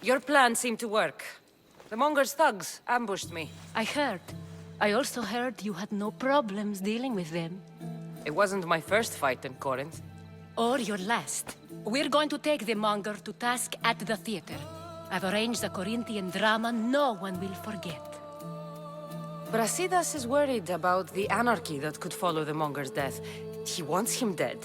Your plan seemed to work. The Monger's thugs ambushed me. I heard. I also heard you had no problems dealing with them. It wasn't my first fight in Corinth. Or your last. We're going to take the Monger to task at the theater. I've arranged a Corinthian drama no one will forget. Brasidas is worried about the anarchy that could follow the Monger's death. He wants him dead,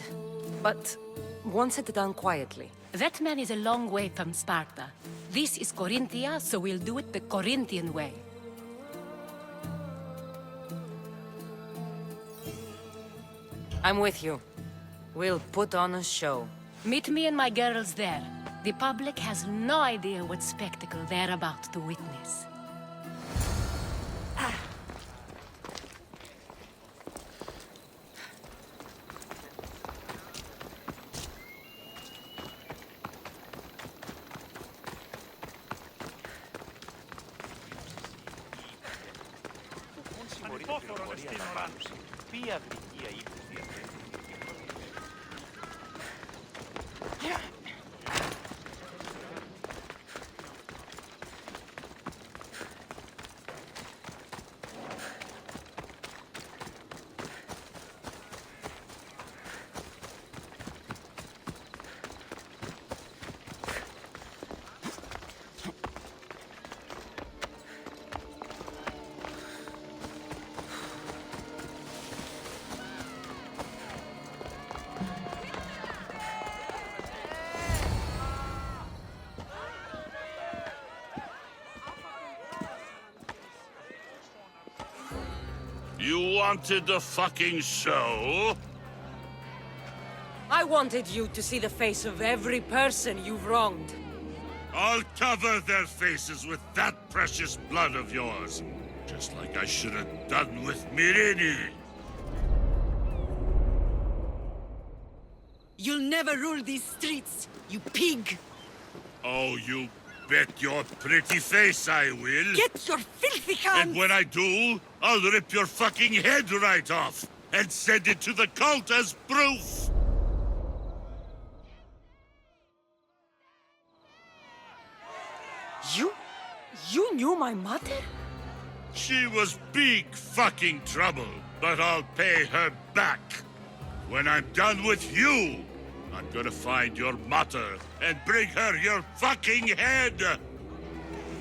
but wants it done quietly. That man is a long way from Sparta. This is Corinthia, so we'll do it the Corinthian way. I'm with you. We'll put on a show. Meet me and my girls there. The public has no idea what spectacle they're about to witness. You wanted the fucking show? I wanted you to see the face of every person you've wronged. I'll cover their faces with that precious blood of yours. Just like I should have done with Myrini. You'll never rule these streets, you pig! Oh, you bet your pretty face I will. Get your filthy hands! And when I do, I'll rip your fucking head right off and send it to the cult as proof. You knew my mother? She was big fucking trouble, but I'll pay her back. When I'm done with you, I'm gonna find your mother and bring her your fucking head!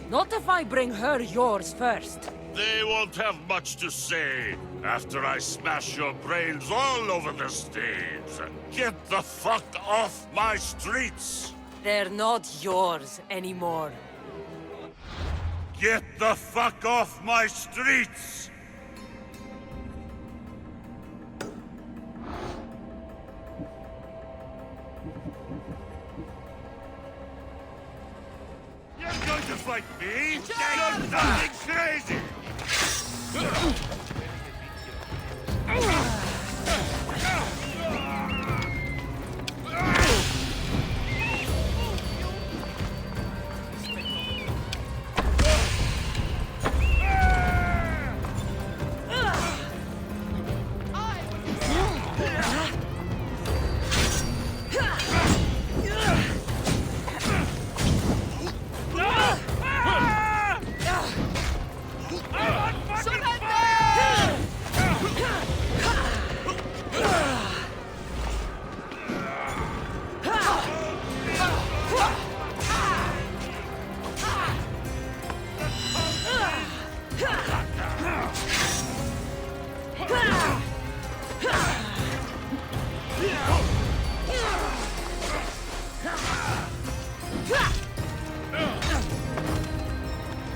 Not if I bring her yours first. They won't have much to say after I smash your brains all over the stage. Get the fuck off my streets! They're not yours anymore. Get the fuck off my streets! You're going to fight me? You're fucking crazy!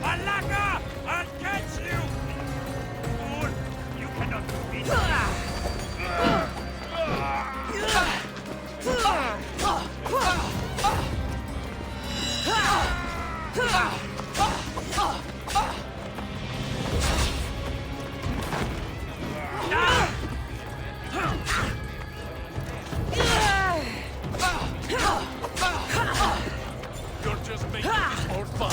Malaka! I'll catch you! Fool! You cannot beat me! You're just making this more fun.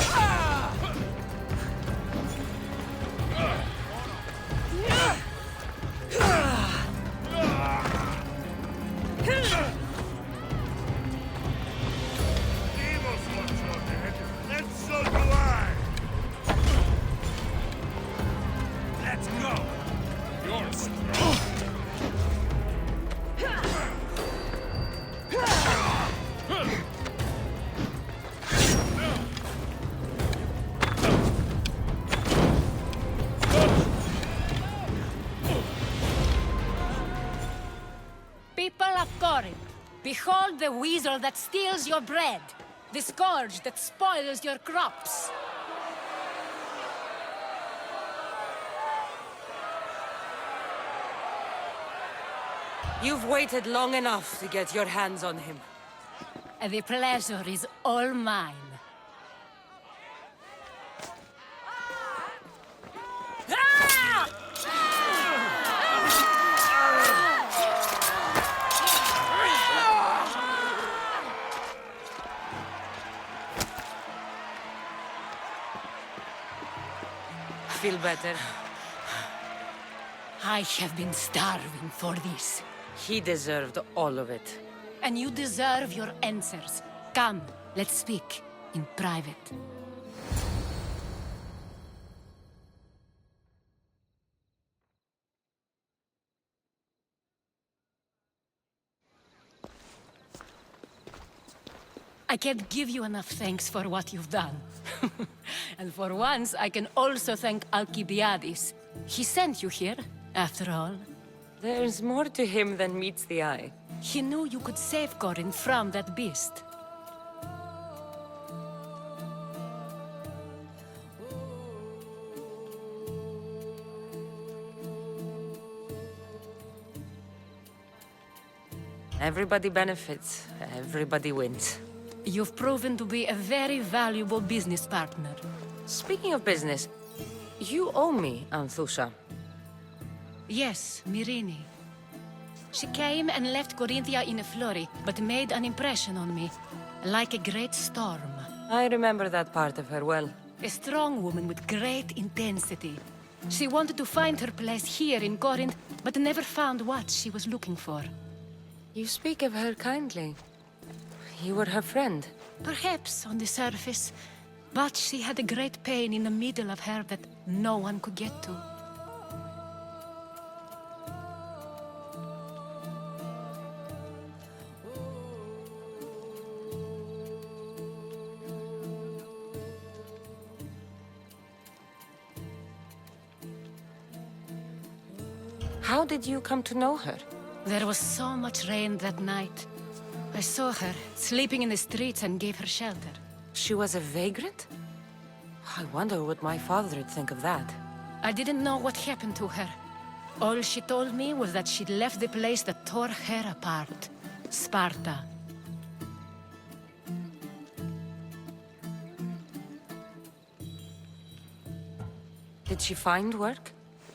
Evils want your head, and so do I! Let's go! You're strong. People of Corinth, behold the weasel that steals your bread, the scourge that spoils your crops. You've waited long enough to get your hands on him. The pleasure is all mine. Feel better? I have been starving for this. He deserved all of it. And you deserve your answers. Come, let's speak in private. I can't give you enough thanks for what you've done. And for once, I can also thank Alcibiades. He sent you here, after all. There's more to him than meets the eye. He knew you could save Corinth from that beast. Everybody benefits, everybody wins. You've proven to be a very valuable business partner. Speaking of business, you owe me, Anthusha. Yes, Myrine. She came and left Corinthia in a flurry, but made an impression on me, like a great storm. I remember that part of her well. A strong woman with great intensity. She wanted to find her place here in Corinth, but never found what she was looking for. You speak of her kindly. You were her friend. Perhaps on the surface, but she had a great pain in the middle of her that no one could get to. How did you come to know her? There was so much rain that night. I saw her, sleeping in the streets, and gave her shelter. She was a vagrant? I wonder what my father would think of that. I didn't know what happened to her. All she told me was that she'd left the place that tore her apart. Sparta. Did she find work?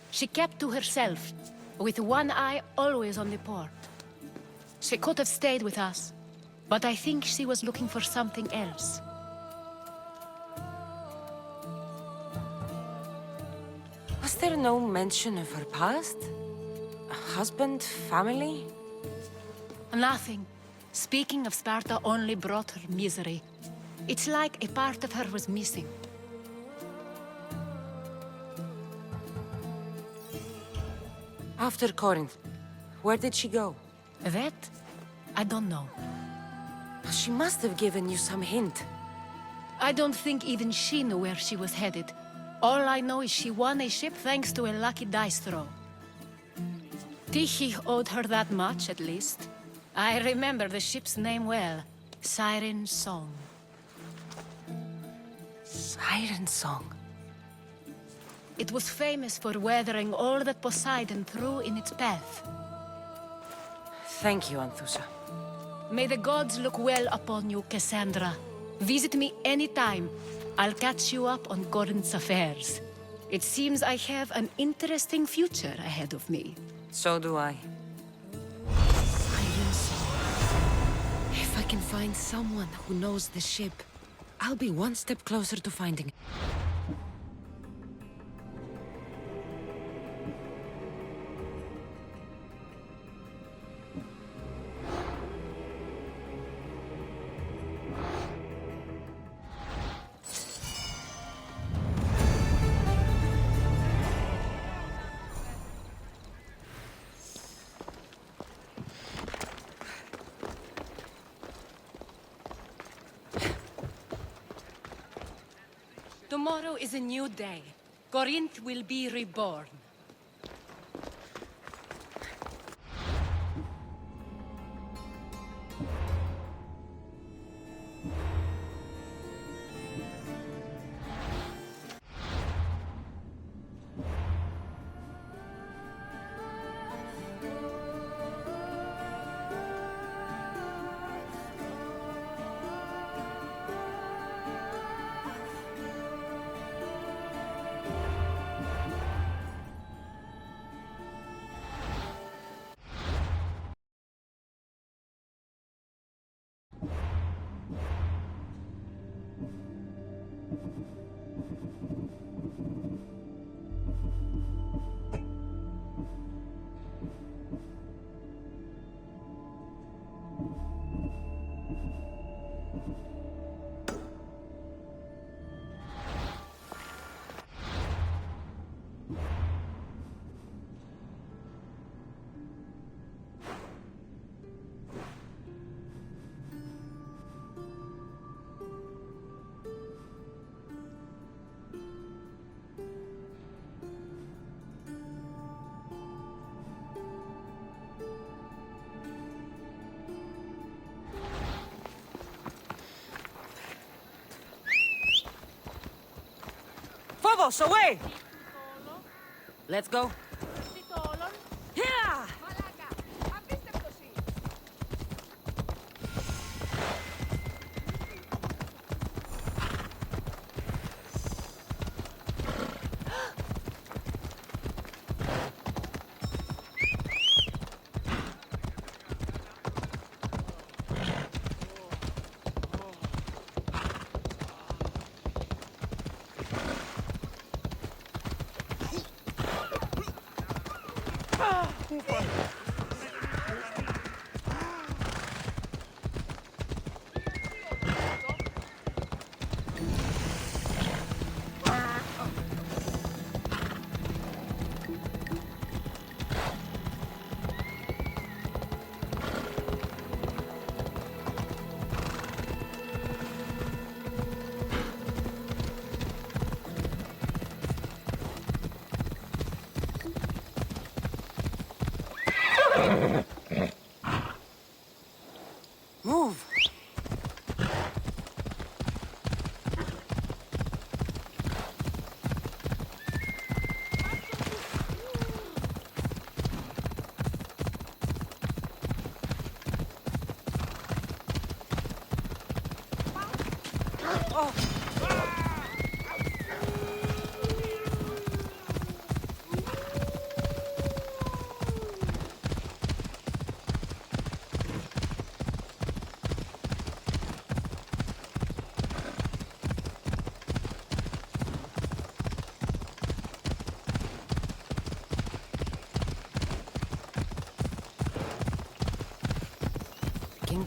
She kept to herself, with one eye always on the port. She could have stayed with us, but I think she was looking for something else. Was there no mention of her past? A husband, family? Nothing. Speaking of Sparta only brought her misery. It's like a part of her was missing. After Corinth, where did she go? That? I don't know. She must have given you some hint. I don't think even she knew where she was headed. All I know is she won a ship thanks to a lucky dice throw. Tyche owed her that much, at least. I remember the ship's name well. Siren Song. Siren Song. It was famous for weathering all that Poseidon threw in its path. Thank you, Anthusa. May the gods look well upon you, Cassandra. Visit me anytime. I'll catch you up on Corinth's affairs. It seems I have an interesting future ahead of me. So do I. Siren Song. If I can find someone who knows the ship, I'll be one step closer to finding it. Tomorrow is a new day. Corinth will be reborn. Phobos, away! Let's go. Yeah! Move!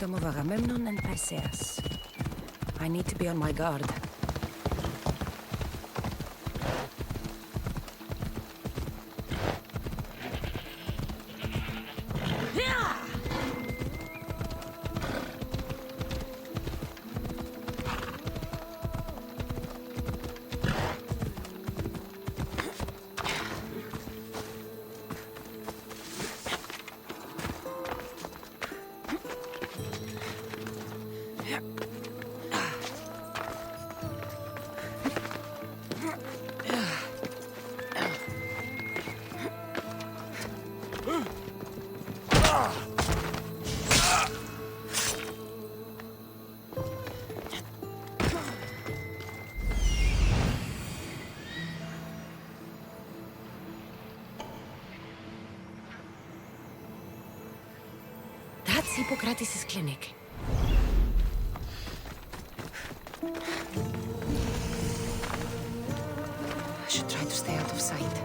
kingdom of Agamemnon and Perseus. I need to be on my guard. That's Hippocrates' clinic. I should try to stay out of sight.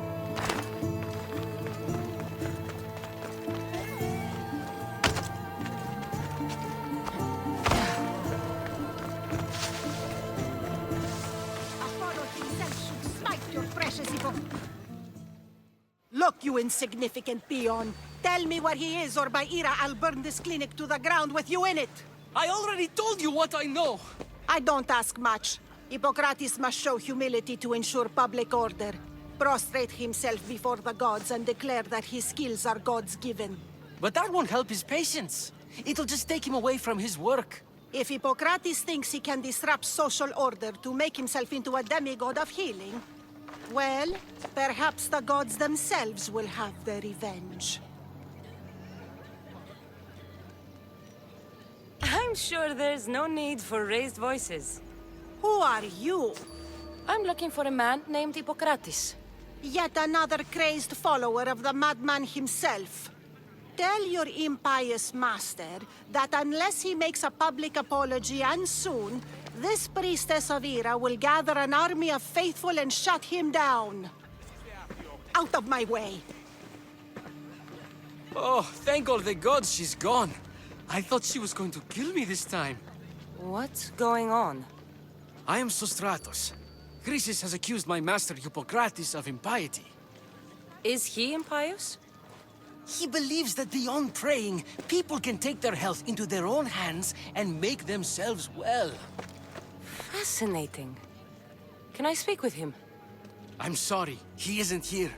Apollo himself should smite your precious Hippo. Look, you insignificant peon. Tell me where he is, or by Ira, I'll burn this clinic to the ground with you in it. I already told you what I know! I don't ask much. Hippocrates must show humility to ensure public order. Prostrate himself before the gods and declare that his skills are God's given. But that won't help his patients. It'll just take him away from his work. If Hippocrates thinks he can disrupt social order to make himself into a demigod of healing, well, perhaps the gods themselves will have their revenge. I'm sure there's no need for raised voices. Who are you? I'm looking for a man named Hippocrates. Yet another crazed follower of the madman himself. Tell your impious master that unless he makes a public apology, and soon, this priestess of Ira will gather an army of faithful and shut him down. Out of my way! Oh, thank all the gods she's gone. I thought she was going to kill me this time. What's going on? I am Sostratos. Chrysis has accused my master Hippocrates of impiety. Is he impious? He believes that beyond praying, people can take their health into their own hands and make themselves well. Fascinating. Can I speak with him? I'm sorry, he isn't here.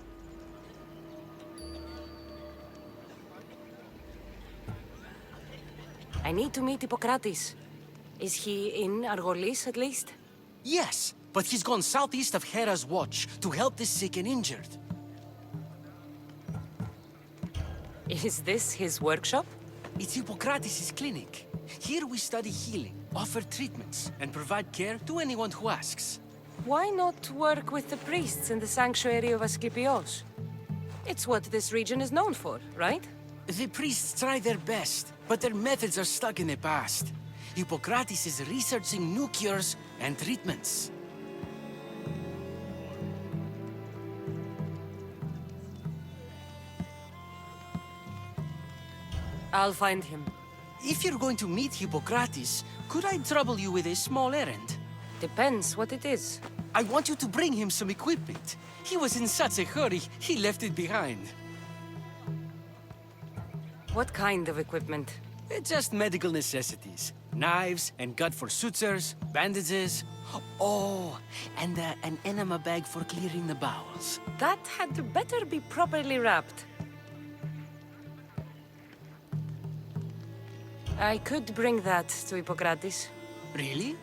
I need to meet Hippocrates. Is he in Argolis, at least? Yes, but he's gone southeast of Hera's watch to help the sick and injured. Is this his workshop? It's Hippocrates' clinic. Here we study healing, offer treatments, and provide care to anyone who asks. Why not work with the priests in the sanctuary of Asclepios? It's what this region is known for, right? The priests try their best, but their methods are stuck in the past. Hippocrates is researching new cures and treatments. I'll find him. If you're going to meet Hippocrates, could I trouble you with a small errand? Depends what it is. I want you to bring him some equipment. He was in such a hurry, he left it behind. What kind of equipment? Just medical necessities. Knives and gut for sutures, bandages. Oh, and an enema bag for clearing the bowels. That had better be properly wrapped. I could bring that to Hippocrates. Really?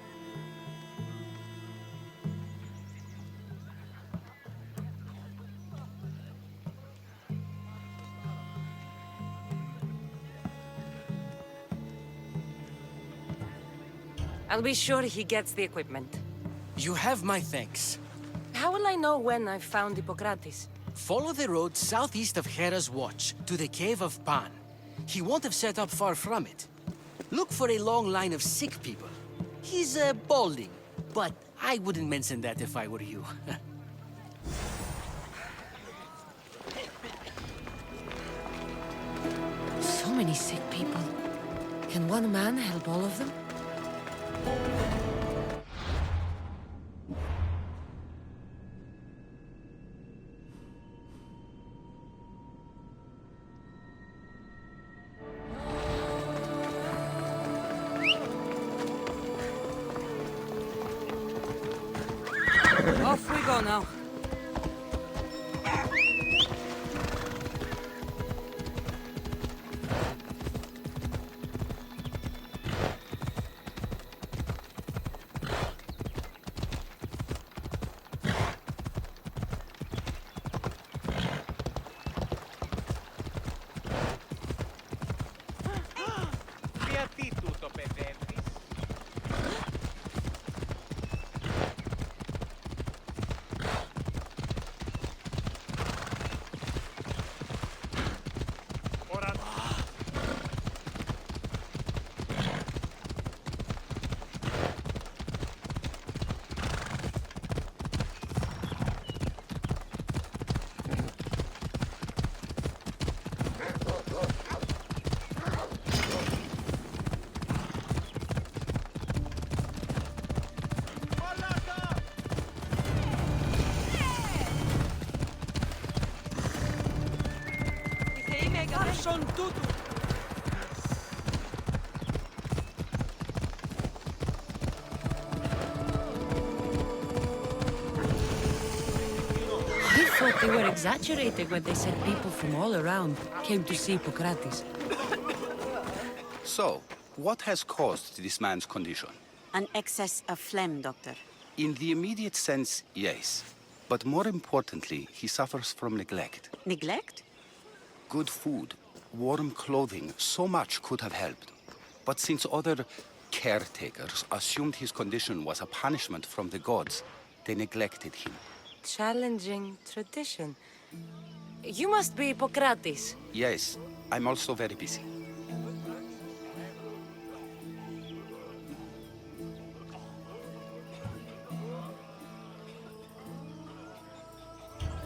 I'll be sure he gets the equipment. You have my thanks. How will I know when I've found Hippocrates? Follow the road southeast of Hera's watch to the cave of Pan. He won't have set up far from it. Look for a long line of sick people. He's balding, but I wouldn't mention that if I were you. So many sick people. Can one man help all of them? Off we go now. Γιατί τούτο παιδεύεις? I thought they were exaggerating when they said people from all around came to see Hippocrates. So, what has caused this man's condition? An excess of phlegm, Doctor. In the immediate sense, yes. But more importantly, he suffers from neglect. Neglect? Good food, warm clothing, so much could have helped. But since other caretakers assumed his condition was a punishment from the gods, they neglected him. Challenging tradition. You must be Hippocrates. Yes, I'm also very busy.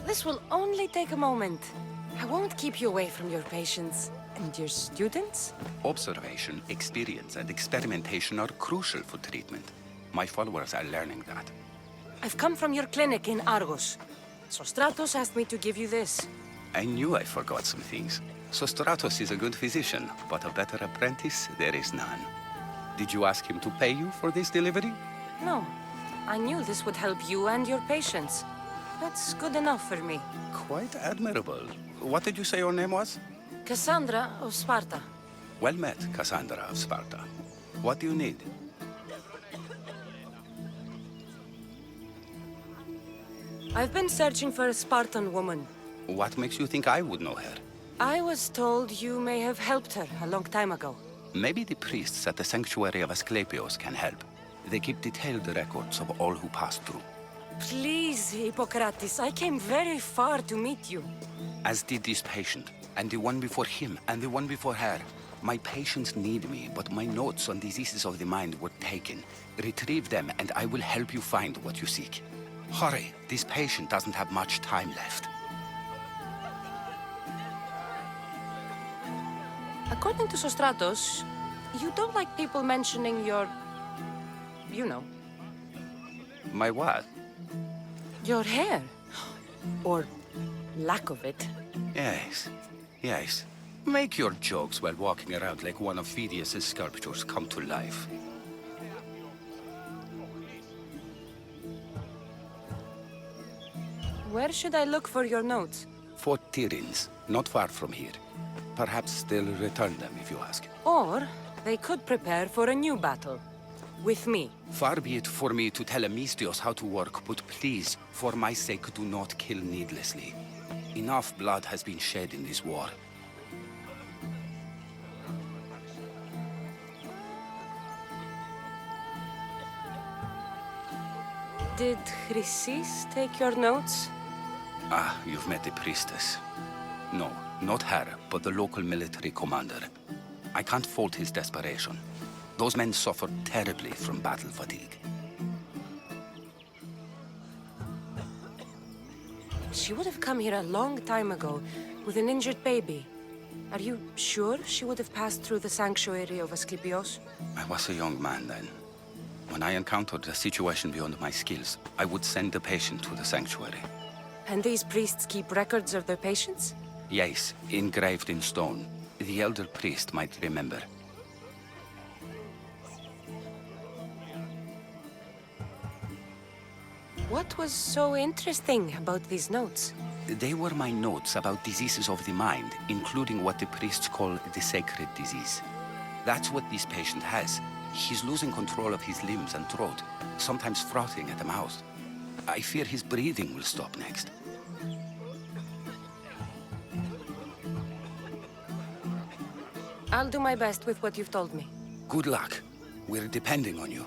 This will only take a moment. I won't keep you away from your patients. And your students? Observation, experience, and experimentation are crucial for treatment. My followers are learning that. I've come from your clinic in Argos. Sostratos asked me to give you this. I knew I forgot some things. Sostratos is a good physician, but a better apprentice there is none. Did you ask him to pay you for this delivery? No. I knew this would help you and your patients. That's good enough for me. Quite admirable. What did you say your name was? Cassandra of Sparta. Well met, Cassandra of Sparta. What do you need? I've been searching for a Spartan woman. What makes you think I would know her? I was told you may have helped her a long time ago. Maybe the priests at the sanctuary of Asclepios can help. They keep detailed records of all who passed through. Please, Hippocrates, I came very far to meet you. As did this patient, and the one before him, and the one before her. My patients need me, but my notes on diseases of the mind were taken. Retrieve them, and I will help you find what you seek. Hurry, this patient doesn't have much time left. According to Sostratos, you don't like people mentioning your... you know. My what? Your hair. Or lack of it. Yes, yes. Make your jokes while walking around like one of Phidias' sculptures come to life. Where should I look for your notes? 4 Tyrins, not far from here. Perhaps they'll return them if you ask. Or they could prepare for a new battle. With me. Far be it for me to tell Amistios how to work, but please, for my sake, do not kill needlessly. Enough blood has been shed in this war. Did Chrysis take your notes? Ah, you've met the priestess. No, not her, but the local military commander. I can't fault his desperation. Those men suffered terribly from battle fatigue. She would have come here a long time ago with an injured baby. Are you sure she would have passed through the sanctuary of Asclepios? I was a young man then. When I encountered a situation beyond my skills, I would send the patient to the sanctuary. And these priests keep records of their patients? Yes, engraved in stone. The elder priest might remember. What was so interesting about these notes? They were my notes about diseases of the mind, including what the priests call the sacred disease. That's what this patient has. He's losing control of his limbs and throat, sometimes frothing at the mouth. I fear his breathing will stop next. I'll do my best with what you've told me. Good luck. We're depending on you.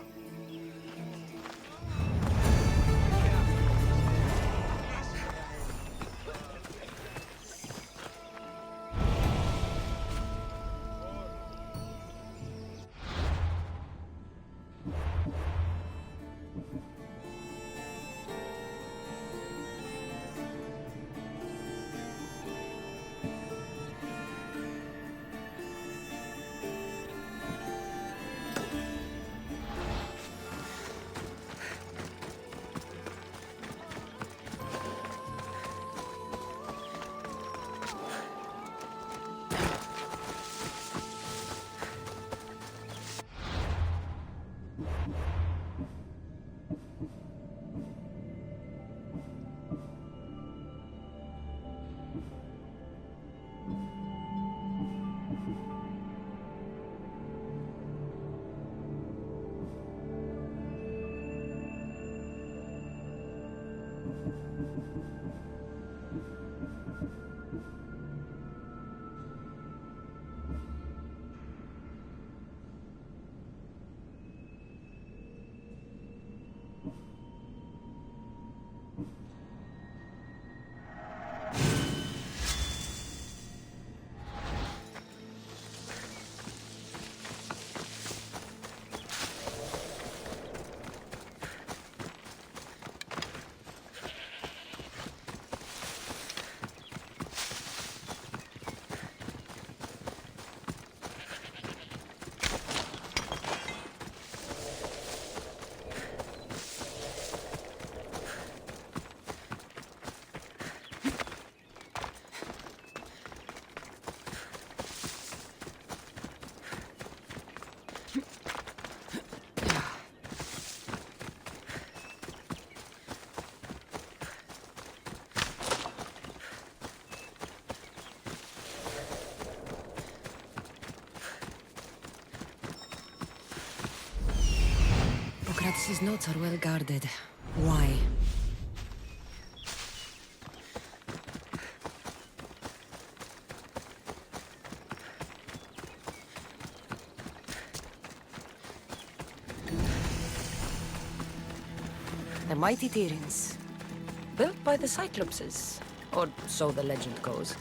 Socrates' notes are well guarded. Why? The mighty Tyrants. Built by the Cyclopses. Or so the legend goes.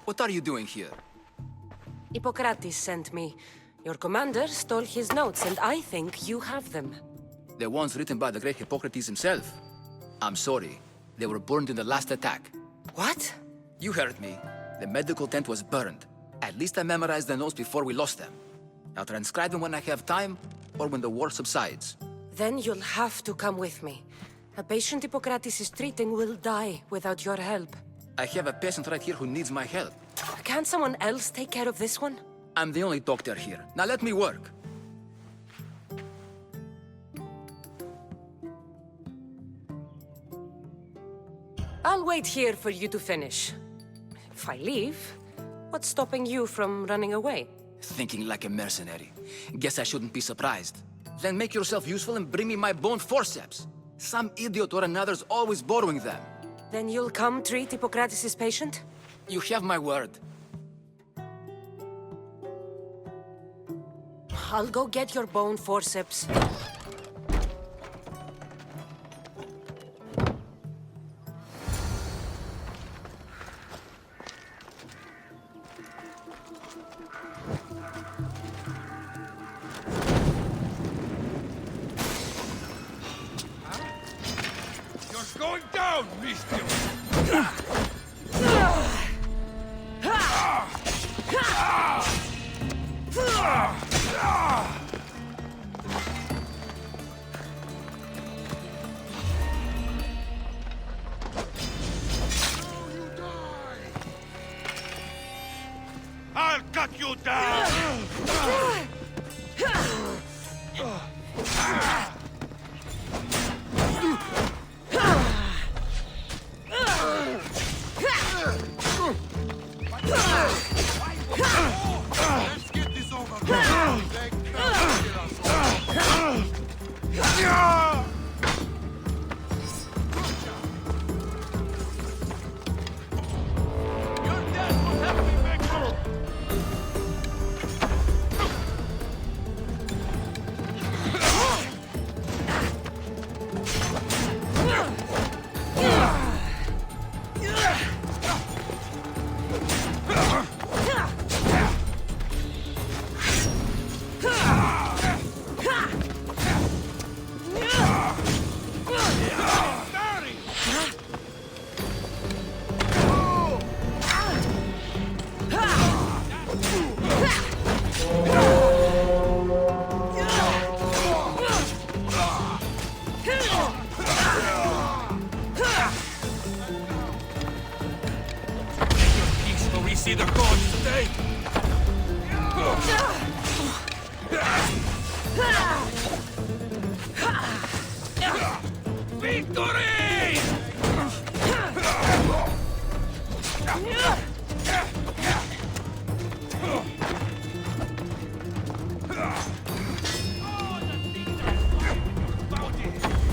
What are you doing here? Hippocrates sent me. Your commander stole his notes, and I think you have them. The ones written by the great Hippocrates himself. I'm sorry. They were burned in the last attack. What? You heard me. The medical tent was burned. At least I memorized the notes before we lost them. I'll transcribe them when I have time, or when the war subsides. Then you'll have to come with me. A patient Hippocrates is treating will die without your help. I have a patient right here who needs my help. Can't someone else take care of this one? I'm the only doctor here. Now let me work. I'll wait here for you to finish. If I leave, what's stopping you from running away? Thinking like a mercenary. Guess I shouldn't be surprised. Then make yourself useful and bring me my bone forceps. Some idiot or another's always borrowing them. Then you'll come treat Hippocrates' patient? You have my word. I'll go get your bone forceps. You're going down, mister! I'll cut you down! Let's get this over with. They can't kill us all. Your dad will have me back home. Peace where we see the gods today. Victory!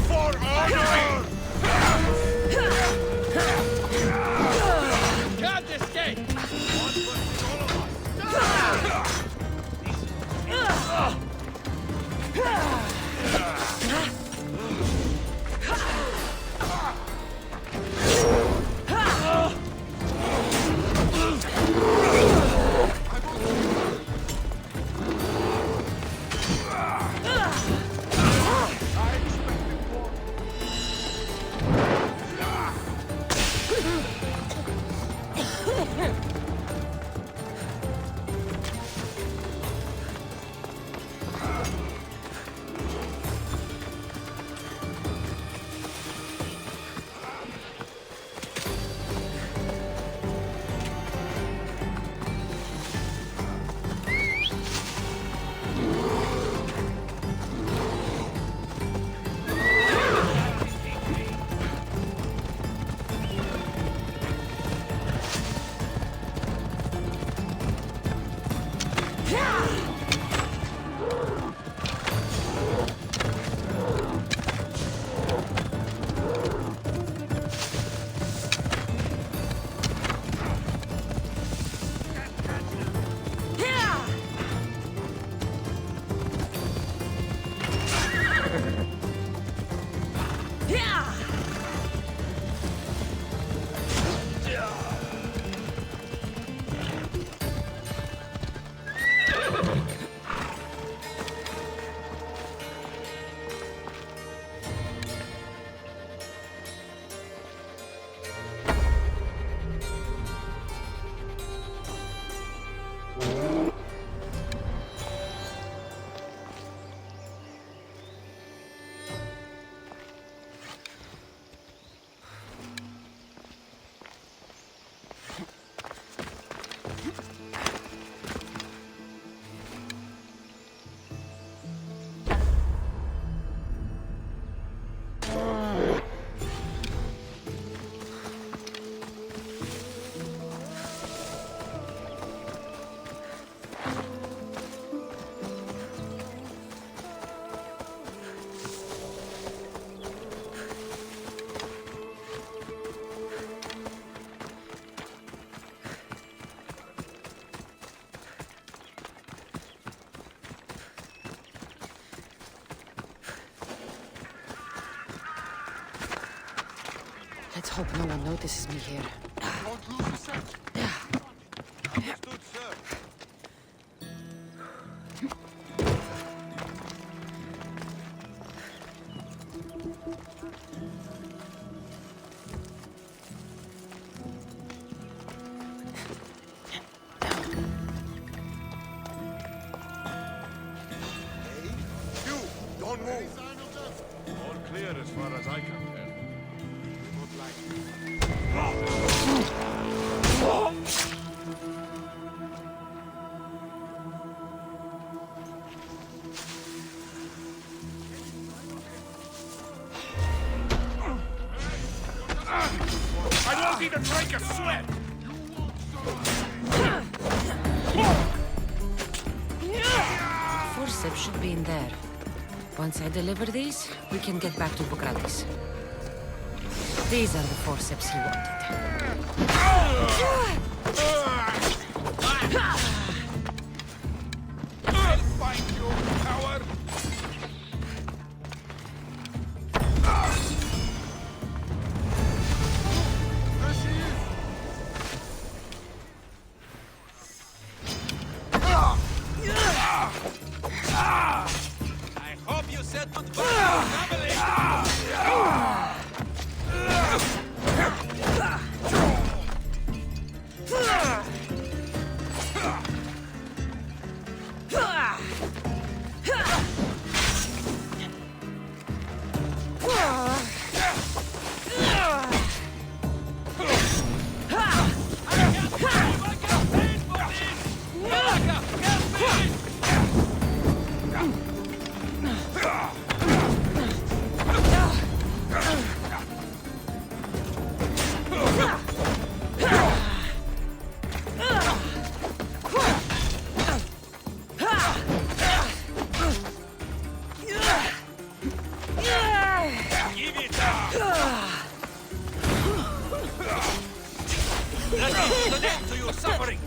For honor! Can't escape! One versus all of us. Let's hope no one notices me here. Don't lose your sense. Understood, sir. Hey, you! Don't move! All clear as far as I can tell. Not like it. I won't even break a sweat! Forceps should be in there. Once I deliver these, we can get back to Hippocrates. These are the forceps he wanted. I'll find you, coward! There she is! I hope you said goodbye to your family!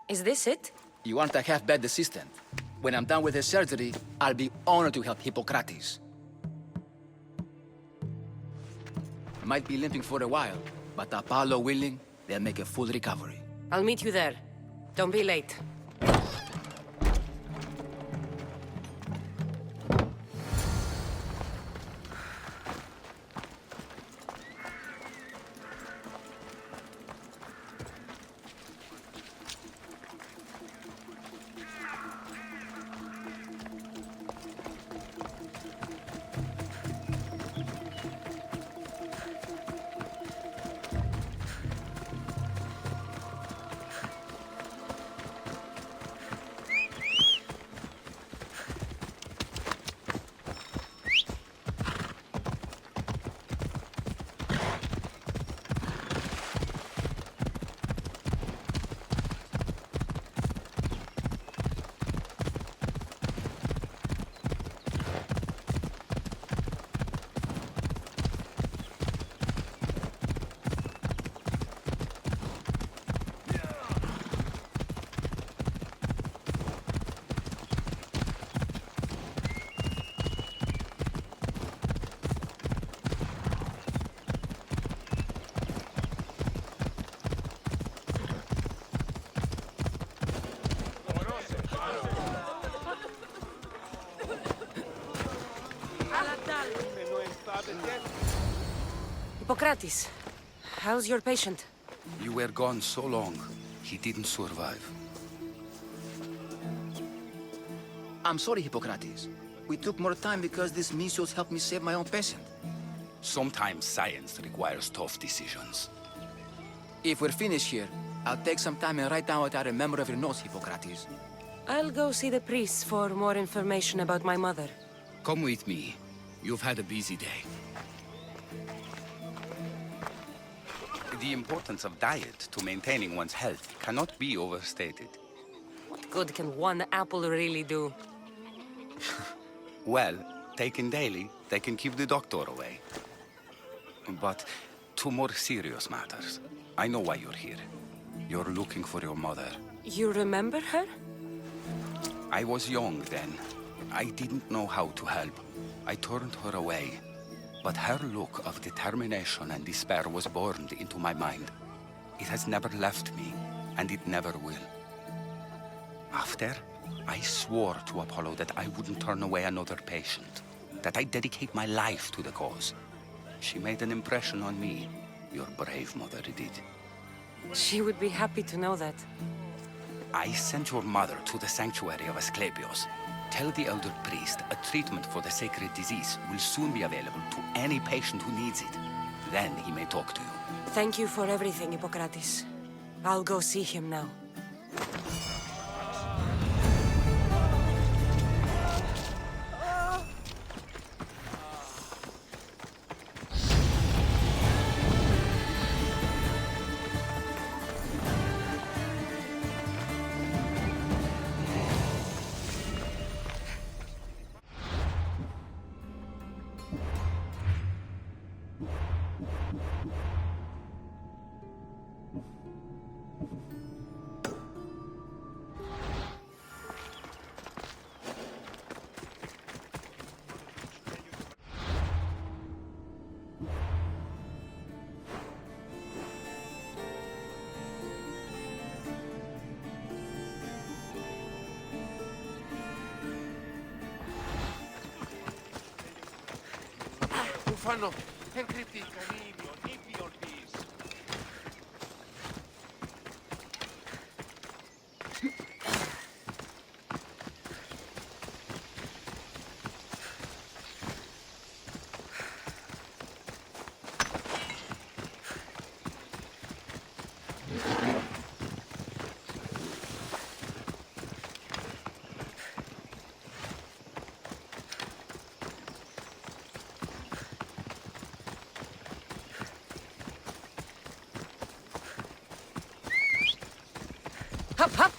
Is this it? You aren't a half-bad assistant. When I'm done with the surgery, I'll be honored to help Hippocrates. I might be limping for a while, but Apollo willing, they'll make a full recovery. I'll meet you there. Don't be late. Hippocrates, how's your patient? You were gone so long, he didn't survive. I'm sorry, Hippocrates. We took more time because these measles helped me save my own patient. Sometimes science requires tough decisions. If we're finished here, I'll take some time and write down what I remember of your notes, Hippocrates. I'll go see the priest for more information about my mother. Come with me. You've had a busy day. The importance of diet to maintaining one's health cannot be overstated. What good can one apple really do? Well, taken daily, they can keep the doctor away. But to more serious matters, I know why you're here. You're looking for your mother. You remember her? I was young then. I didn't know how to help. I turned her away. But her look of determination and despair was burned into my mind. It has never left me, and it never will. After, I swore to Apollo that I wouldn't turn away another patient, that I'd dedicate my life to the cause. She made an impression on me. Your brave mother did. She would be happy to know that. I sent your mother to the sanctuary of Asclepios. Tell the elder priest a treatment for the sacred disease will soon be available to any patient who needs it. Then he may talk to you. Thank you for everything, Hippocrates. I'll go see him now. Ufano, encrypti canino, nipio dis. Hop, hop!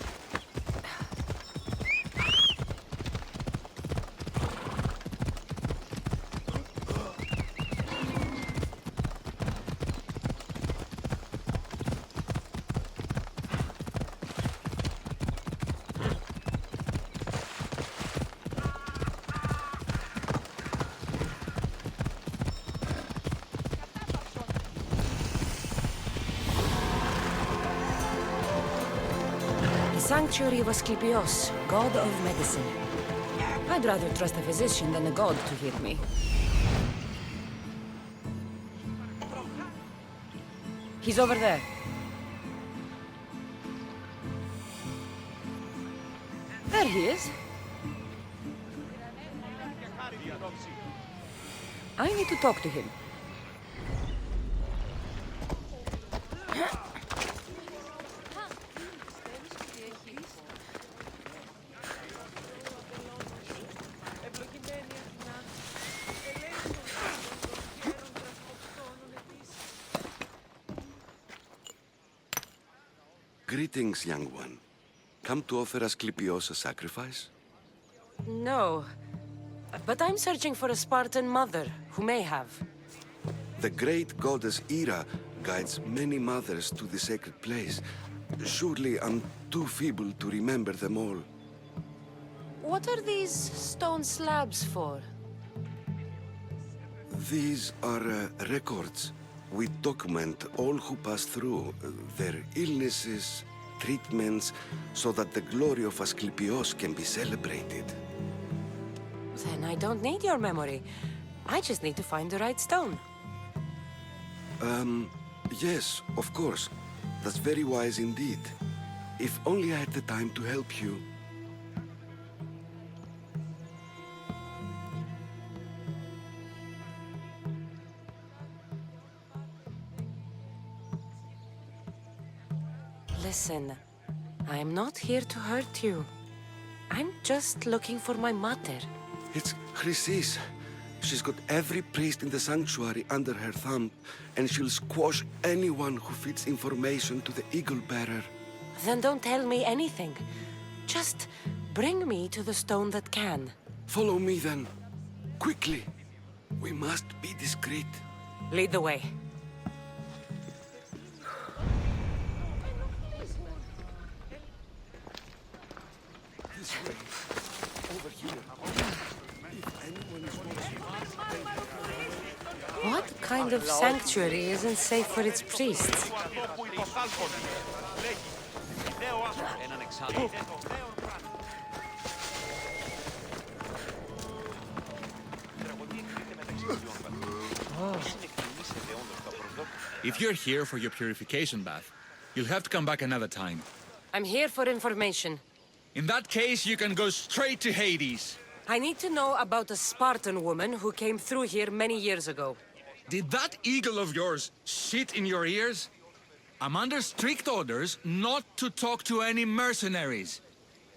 Sanctuary of Asclepios, god of medicine. I'd rather trust a physician than a god to heal me. He's over there. There he is. I need to talk to him. Greetings, young one. Come to offer Asclepios a sacrifice? No. But I'm searching for a Spartan mother who may have. The great goddess Ira guides many mothers to the sacred place. Surely I'm too feeble to remember them all. What are these stone slabs for? These are records. We document all who pass through, their illnesses, treatments, so that the glory of Asclepios can be celebrated. Then I don't need your memory. I just need to find the right stone. Yes, of course. That's very wise indeed. If only I had the time to help you. Listen, I'm not here to hurt you. I'm just looking for my mother. It's Chrysis. She's got every priest in the sanctuary under her thumb, and she'll squash anyone who feeds information to the Eagle Bearer. Then don't tell me anything. Just bring me to the stone that can. Follow me then. Quickly. We must be discreet. Lead the way. This way. Over here. If anyone is watching, What kind of sanctuary isn't safe for its priests? If you're here for your purification bath, you'll have to come back another time. I'm here for information. In that case, you can go straight to Hades. I need to know about a Spartan woman who came through here many years ago. Did that eagle of yours shit in your ears? I'm under strict orders not to talk to any mercenaries.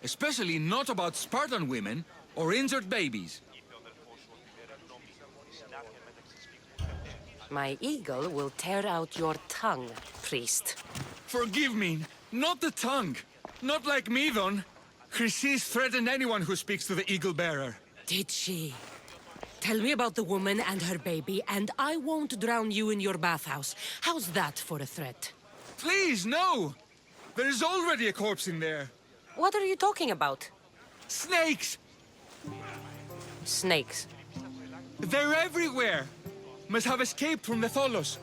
Especially not about Spartan women or injured babies. My eagle will tear out your tongue, priest. Forgive me, not the tongue. Not like me, Don. Chrysis threatened anyone who speaks to the Eagle Bearer. Did she? Tell me about the woman and her baby, and I won't drown you in your bathhouse. How's that for a threat? Please, no! There's already a corpse in there. What are you talking about? Snakes! Snakes. They're everywhere! Must have escaped from the Tholos.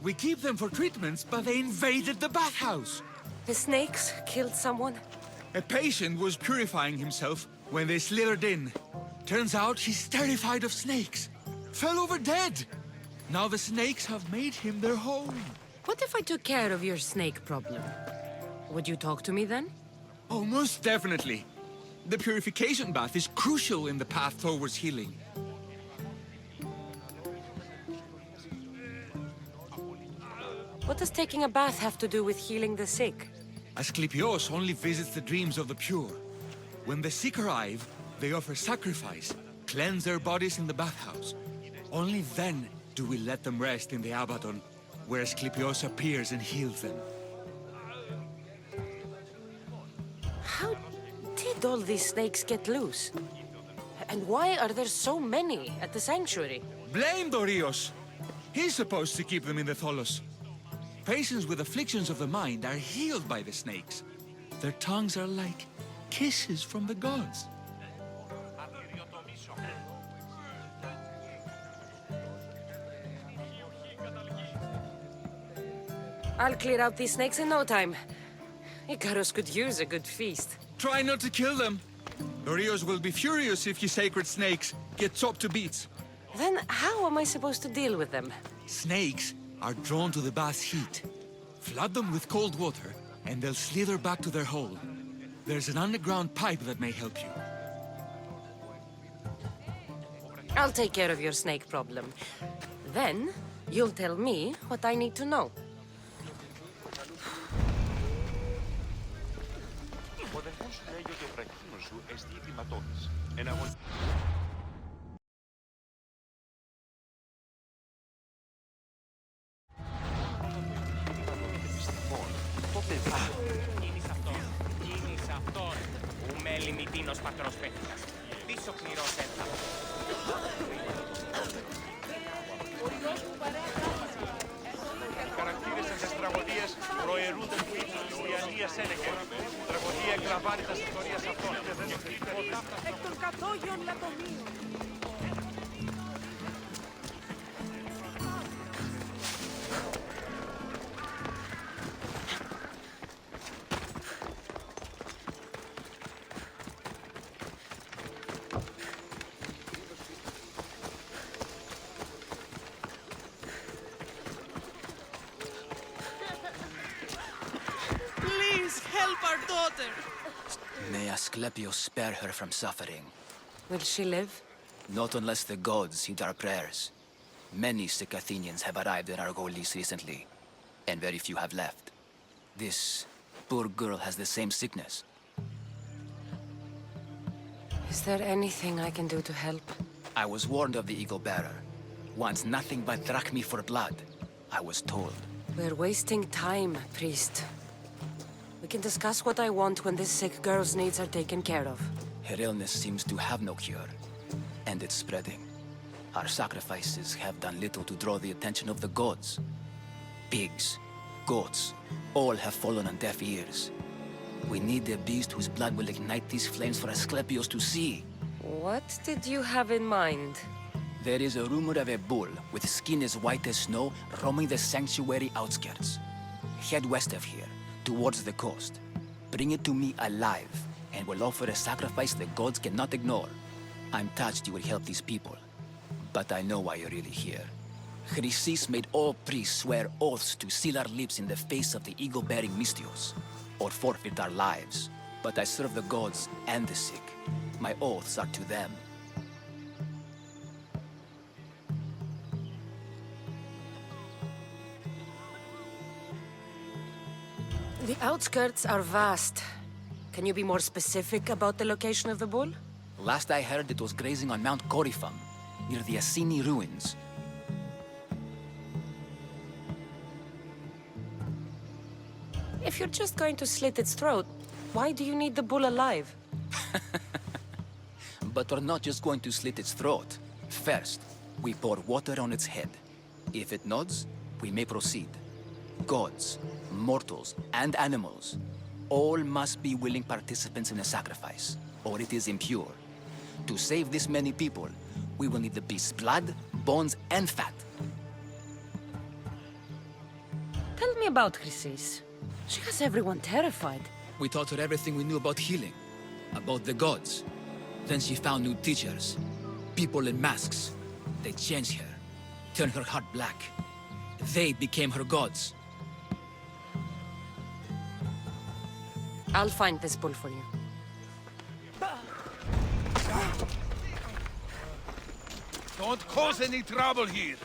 We keep them for treatments, but they invaded the bathhouse. The snakes killed someone? A patient was purifying himself when they slithered in. Turns out he's terrified of snakes. Fell over dead. Now the snakes have made him their home. What if I took care of your snake problem? Would you talk to me then? Oh, most definitely. The purification bath is crucial in the path towards healing. What does taking a bath have to do with healing the sick? Asclepios only visits the dreams of the pure. When the sick arrive, they offer sacrifice, cleanse their bodies in the bathhouse. Only then do we let them rest in the Abaddon, where Asclepios appears and heals them. How did all these snakes get loose? And why are there so many at the sanctuary? Blame Dorios! He's supposed to keep them in the Tholos. Patients with afflictions of the mind are healed by the snakes. Their tongues are like kisses from the gods. I'll clear out these snakes in no time. Icarus could use a good feast. Try not to kill them. Dorios will be furious if you sacred snakes get chopped to bits. Then how am I supposed to deal with them? Snakes are drawn to the bath's heat. Flood them with cold water, and they'll slither back to their hole. There's an underground pipe that may help you. I'll take care of your snake problem. Then, you'll tell me what I need to know. help our daughter! May Asclepius spare her from suffering. Will she live? Not unless the gods heed our prayers. Many sick Athenians have arrived in Argolis recently, and very few have left. This poor girl has the same sickness. Is there anything I can do to help? I was warned of the Eagle Bearer. Wants nothing but drachmi for blood, I was told. We're wasting time, priest. We can discuss what I want when this sick girl's needs are taken care of. Her illness seems to have no cure, and it's spreading. Our sacrifices have done little to draw the attention of the gods. Pigs, goats, all have fallen on deaf ears. We need a beast whose blood will ignite these flames for Asclepius to see. What did you have in mind? There is a rumor of a bull with skin as white as snow roaming the sanctuary outskirts. Head west of here, towards the coast. Bring it to me alive, and we'll offer a sacrifice the gods cannot ignore. I'm touched you will help these people, but I know why you're really here. Chrysis made all priests swear oaths to seal our lips in the face of the eagle-bearing Mystios, or forfeit our lives. But I serve the gods and the sick. My oaths are to them. The outskirts are vast. Can you be more specific about the location of the bull? Last I heard, it was grazing on Mount Coryphon, near the Assini ruins. If you're just going to slit its throat, why do you need the bull alive? But we're not just going to slit its throat. First, we pour water on its head. If it nods, we may proceed. Gods, mortals, and animals, all must be willing participants in a sacrifice, or it is impure. To save this many people, we will need the beast's blood, bones, and fat. Tell me about Chrysis. She has everyone terrified. We taught her everything we knew about healing, about the gods. Then she found new teachers, people in masks. They changed her, turned her heart black. They became her gods. I'll find this bull for you. Don't cause any trouble here.